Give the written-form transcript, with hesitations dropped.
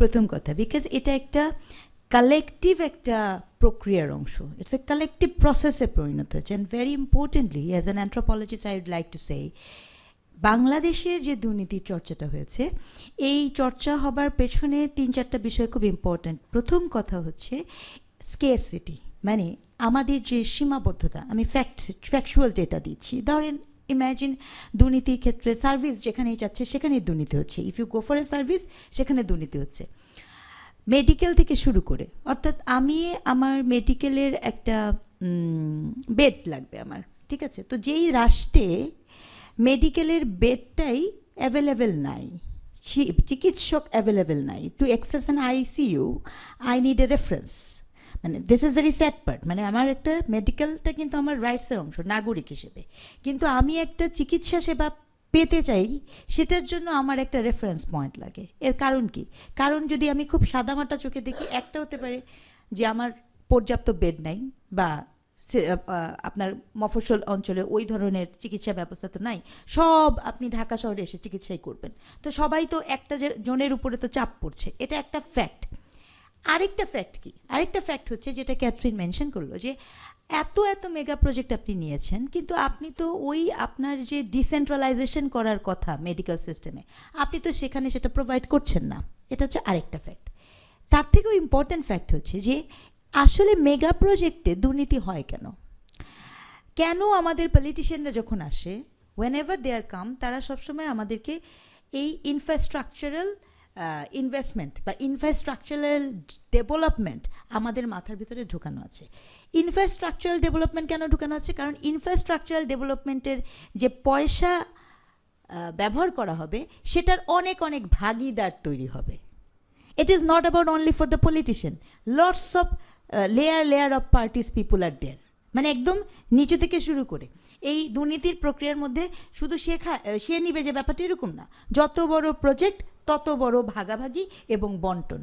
প্রথম কথা, বিকজ এটা একটা কালেকটিভ একটা প্রক্রিয়ার অংশ, ইটস এ কালেকটিভ প্রসেসে পরিণত হয়েছে। And very importantly as an anthropologist I would like to say, বাংলাদেশের যে দুর্নীতির চর্চাটা হয়েছে, এই চর্চা হবার পেছনে 3-4টা বিষয় খুব ইম্পর্ট্যান্ট। প্রথম কথা হচ্ছে স্কেরসিটি, মানে আমাদের যে সীমাবদ্ধতা। আমি ফ্যাকচুয়াল ডেটা দিচ্ছি। ধরেন ইম্যাজিন দুর্নীতির ক্ষেত্রে সার্ভিস যেখানেই যাচ্ছে সেখানেই দুর্নীতি হচ্ছে। If you go for a service সেখানে দুর্নীতি হচ্ছে, মেডিকেল থেকে শুরু করে। অর্থাৎ আমি আমার মেডিকেলের একটা বেড লাগবে আমার, ঠিক আছে, তো যেই রাষ্ট্রে মেডিকেলের বেডটাই অ্যাভেলেবেল নাই, চিকিৎসক অ্যাভেলেবেল নাই, to access an ICU I need a reference. মানে this is very sad part, মানে আমার একটা মেডিকেলটা কিন্তু আমার রাইটসের অংশ নাগরিক হিসেবে, কিন্তু আমি একটা চিকিৎসা সেবা পেতে চাই, সেটার জন্য আমার একটা রেফারেন্স পয়েন্ট লাগে। এর কারণ কি? কারণ যদি আমি খুব সাদামাটা চোখে দেখি, একটা হতে পারে যে আমার পর্যাপ্ত বেড নাই, বা আপনার মফস্বল অঞ্চলে ওই ধরনের চিকিৎসা ব্যবস্থা তো নাই, সব আপনি ঢাকা শহরে এসে চিকিৎসাই করবেন, তো সবাই তো একটা জনের উপরে তো চাপ পড়ছে, এটা একটা ফ্যাক্ট। আরেকটা ফ্যাক্ট কি? আরেকটা ফ্যাক্ট হচ্ছে যেটা ক্যাথরিন মেনশন করলো, যে এত এত মেগা প্রজেক্ট আপনি নিয়েছেন, কিন্তু আপনি তো ওই আপনার যে ডিসেন্ট্রালাইজেশন করার কথা মেডিকেল সিস্টেমে, আপনি তো সেখানে সেটা প্রোভাইড করছেন না। এটা হচ্ছে আরেকটা ফ্যাক্ট। তার থেকেও ইম্পর্ট্যান্ট ফ্যাক্ট হচ্ছে যে আসলে মেগা প্রজেক্টে দুর্নীতি হয় কেন? কেন আমাদের পলিটিশিয়ানরা যখন আসে, ওয়েন এভার দে আর কাম, তারা সবসময় আমাদেরকে এই ইনফ্রাস্ট্রাকচারাল ইনভেস্টমেন্ট বা ইনফ্রাস্ট্রাকচারাল ডেভেলপমেন্ট আমাদের মাথার ভিতরে ঢোকানো আছে। ইনফ্রাস্ট্রাকচারাল ডেভেলপমেন্ট কেন ঢোকানো আছে? কারণ ইনফ্রাস্ট্রাকচারাল ডেভেলপমেন্টের যে পয়সা ব্যবহার করা হবে, সেটার অনেক অনেক ভাগিদার তৈরি হবে। It is not about only for the politician. Lots of layer of parties people are there. মানে একদম নিচু থেকে শুরু করে এই দুর্নীতির প্রক্রিয়ার মধ্যে শুধু সে নিবে যে ব্যাপারটা এরকম না, যত বড় প্রজেক্ট তত বড় ভাগাভাগি এবং বন্টন।